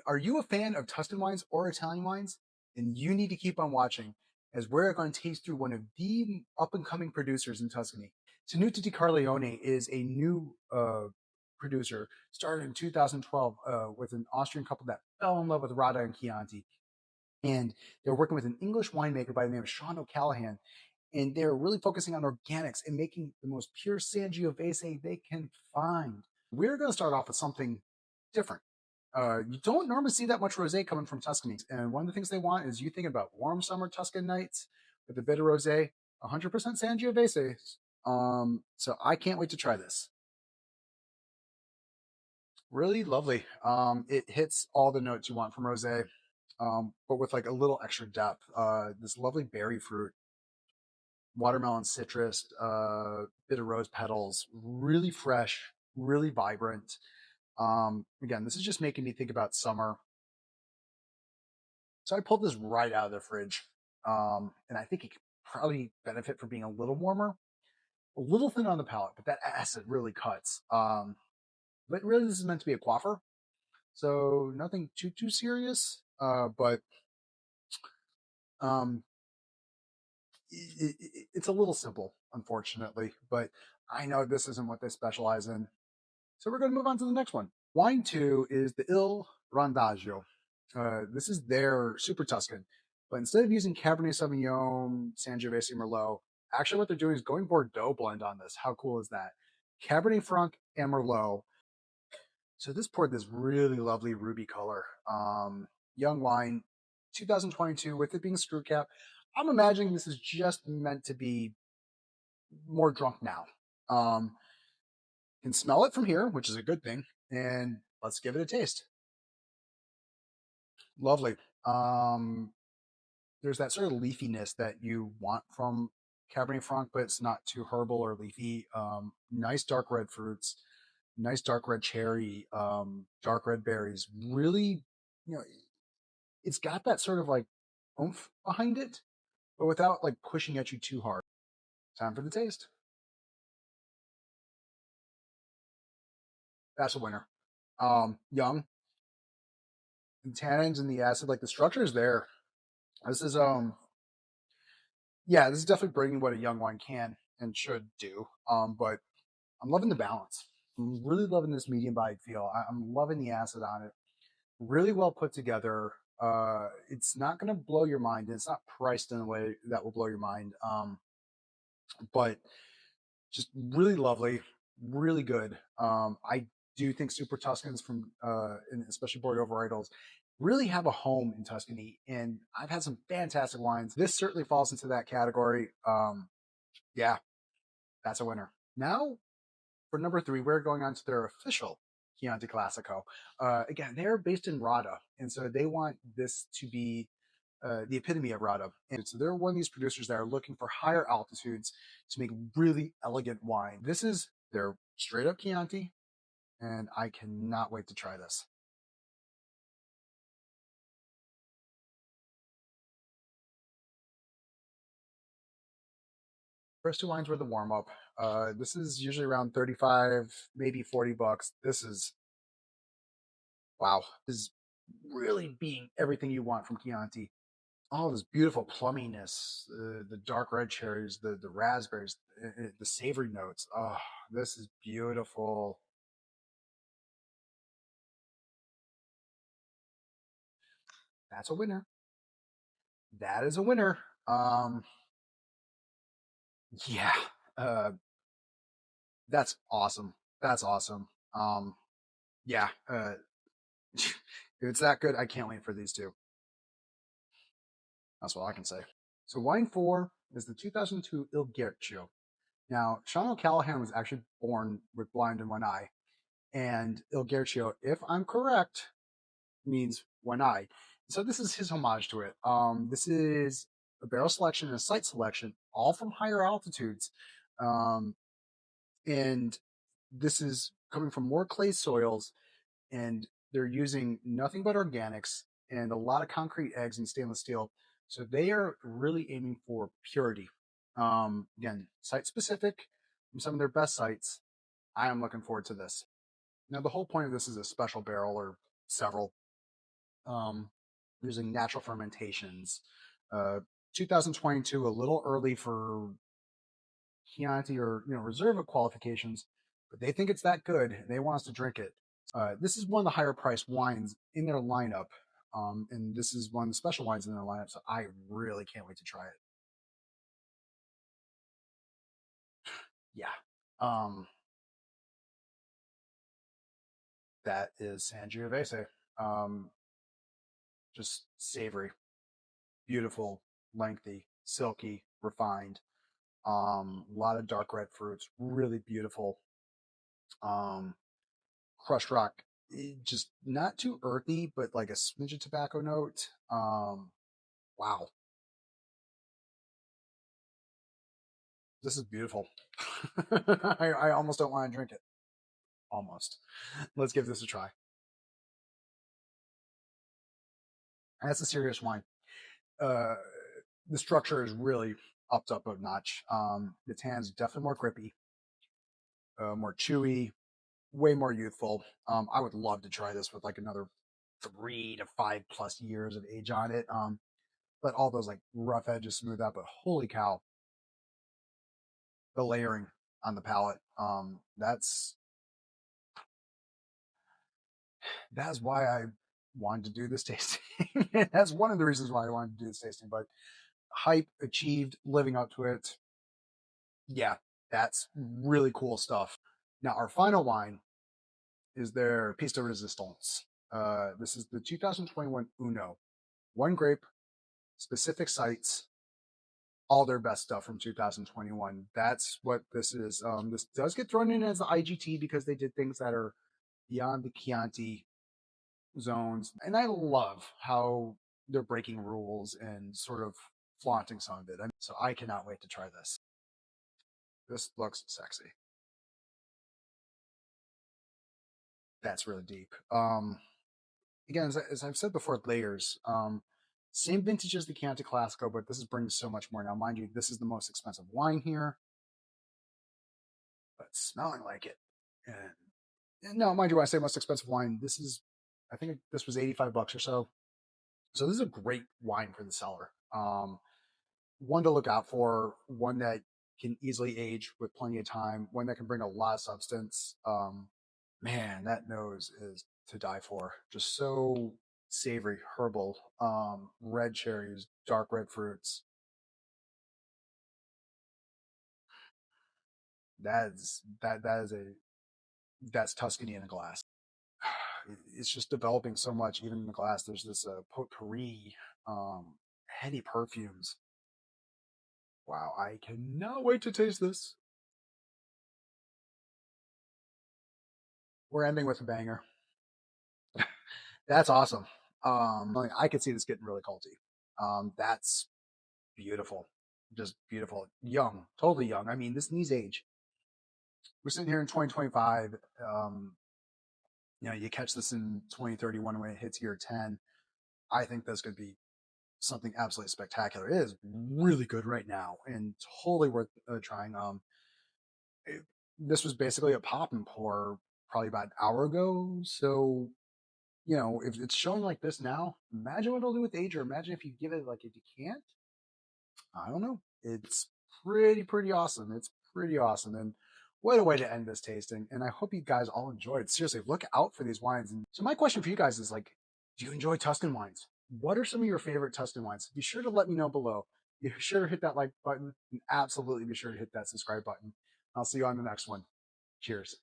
Are you a fan of Tuscan wines or Italian wines? Then you need to keep on watching as we're going to taste through one of the up and coming producers in Tuscany. Tenuta Di Carleone is a new producer, started in 2012 with an Austrian couple that fell in love with Radda-in-Chianti. And they're working with an English winemaker by the name of Sean O'Callahan. And they're really focusing on organics and making the most pure Sangiovese they can find. We're going to start off with something different. You don't normally see that much rosé coming from Tuscany. And one of the things they want is you think about warm summer Tuscan nights with a bit of rosé, 100% Sangiovese. So I can't wait to try this. Really lovely. It hits all the notes you want from rosé, but with like a little extra depth. This lovely berry fruit, watermelon citrus, bit of rose petals, really fresh, really vibrant. Again, this is just making me think about summer. So I pulled this right out of the fridge. And I think it could probably benefit from being a little warmer, a little thin on the palate, but that acid really cuts. But really, this is meant to be a quaffer. So nothing too serious. But um, it's a little simple, unfortunately. But I know this isn't what they specialize in. So we're going to move on to the next one. Wine 2 is the Il Randaggio. This is their Super Tuscan. But instead of using Cabernet Sauvignon, Sangiovese, Merlot, actually what they're doing is going Bordeaux blend on this. How cool is that? Cabernet Franc and Merlot. So this poured this really lovely ruby color. Young wine, 2022, with it being screw cap. I'm imagining this is just meant to be more drunk now. Can smell it from here, which is a good thing. And let's give it a taste. Lovely. There's that sort of leafiness that you want from Cabernet Franc, but it's not too herbal or leafy. Nice dark red fruits, nice dark red cherry, dark red berries. Really, you know, it's got that sort of like oomph behind it, but without like pushing at you too hard. Time for the taste. That's a winner. Young, the tannins and the acid, like the structure is there. This is yeah, this is definitely bringing what a young wine can and should do. But I'm loving the balance. I'm really loving this medium bodied feel. I'm loving the acid on it. Really well put together. It's not going to blow your mind. It's not priced in a way that will blow your mind. But just really lovely, really good. I do think Super Tuscans from, and especially Bordeaux varietals, really have a home in Tuscany. And I've had some fantastic wines. This certainly falls into that category. Yeah, that's a winner. Now, for number 3, we're going on to their official Chianti Classico. Again, they're based in Radda, and so they want this to be the epitome of Radda. And so they're one of these producers that are looking for higher altitudes to make really elegant wine. This is their straight up Chianti, and I cannot wait to try this. First 2 wines were the warm up. This is usually around 35, maybe $40. This is wow. This is really being everything you want from Chianti. All this beautiful plumminess, the dark red cherries, the raspberries, the savory notes. Oh, this is beautiful. That's a winner. That is a winner. Yeah, uh, that's awesome. That's awesome. Yeah, if it's that good, I can't wait for these 2. That's what I can say. So wine 4 is the 2002 Il Ghiaccio. Now, Sean O'Callahan was actually born with blind in one eye, and Il Ghiaccio, if I'm correct, means one eye. So this is his homage to it. This is a barrel selection and a site selection, all from higher altitudes. Um, and this is coming from more clay soils, and they're using nothing but organics and a lot of concrete eggs and stainless steel. So they are really aiming for purity. Again, site specific from some of their best sites. I am looking forward to this. Now, the whole point of this is a special barrel or several. um, using natural fermentations. Uh, 2022, a little early for Chianti or Reserva qualifications, but they think it's that good and they want us to drink it. This is one of the higher priced wines in their lineup, and this is one of the special wines in their lineup. So I really can't wait to try it. Yeah, um, that is Sangiovese. Um, just savory, beautiful, lengthy, silky, refined. A lot of dark red fruits, really beautiful. Um, crushed rock, just not too earthy, but like a smidge of tobacco note. Wow, this is beautiful. I almost don't want to drink it. Almost. Let's give this a try. That's a serious wine. Uh, the structure is really upped up a notch. The tan's definitely more grippy, more chewy, way more youthful. I would love to try this with like another 3 to 5 plus years of age on it. Let all those like rough edges smooth out. But holy cow, the layering on the palate. That's why I wanted to do this tasting. That's one of the reasons why I wanted to do this tasting. But hype achieved, living up to it. Yeah, that's really cool stuff. Now our final wine is their piece de resistance. This is the 2021 Uno. One grape, specific sites, all their best stuff from 2021. That's what this is. This does get thrown in as the IGT because they did things that are beyond the Chianti zones. And I love how they're breaking rules and sort of flaunting some of it. So I cannot wait to try this. This looks sexy. That's really deep. Again, as I've said before, layers. Same vintage as the Chianti Classico, but this is bringing so much more. Now, mind you, this is the most expensive wine here, but smelling like it. And no, mind you, when I say most expensive wine, I think this was 85 bucks or so. So this is a great wine for the cellar. One to look out for, one that can easily age with plenty of time, one that can bring a lot of substance. Man, that nose is to die for. Just so savory, herbal, red cherries, dark red fruits. That's Tuscany in a glass. It's just developing so much, even in the glass. There's this potpourri, heady perfumes. Wow, I cannot wait to taste this. We're ending with a banger. That's awesome. I could see this getting really culty. That's beautiful, just beautiful. Young, totally young. I mean, this needs age. We're sitting here in 2025. You catch this in 2031 when it hits year 10. I think this could be something absolutely spectacular. It is really good right now and totally worth trying. It, this was basically a pop and pour probably about an hour ago. So, if it's showing like this now, imagine what it'll do with age, or imagine if you give it like if you can't. I don't know. It's pretty awesome. It's pretty awesome. And what a way to end this tasting. And I hope you guys all enjoyed. Seriously, look out for these wines. And so my question for you guys is like, do you enjoy Tuscan wines? What are some of your favorite Tuscan wines? Be sure to let me know below. Be sure to hit that like button and absolutely be sure to hit that subscribe button. I'll see you on the next one. Cheers.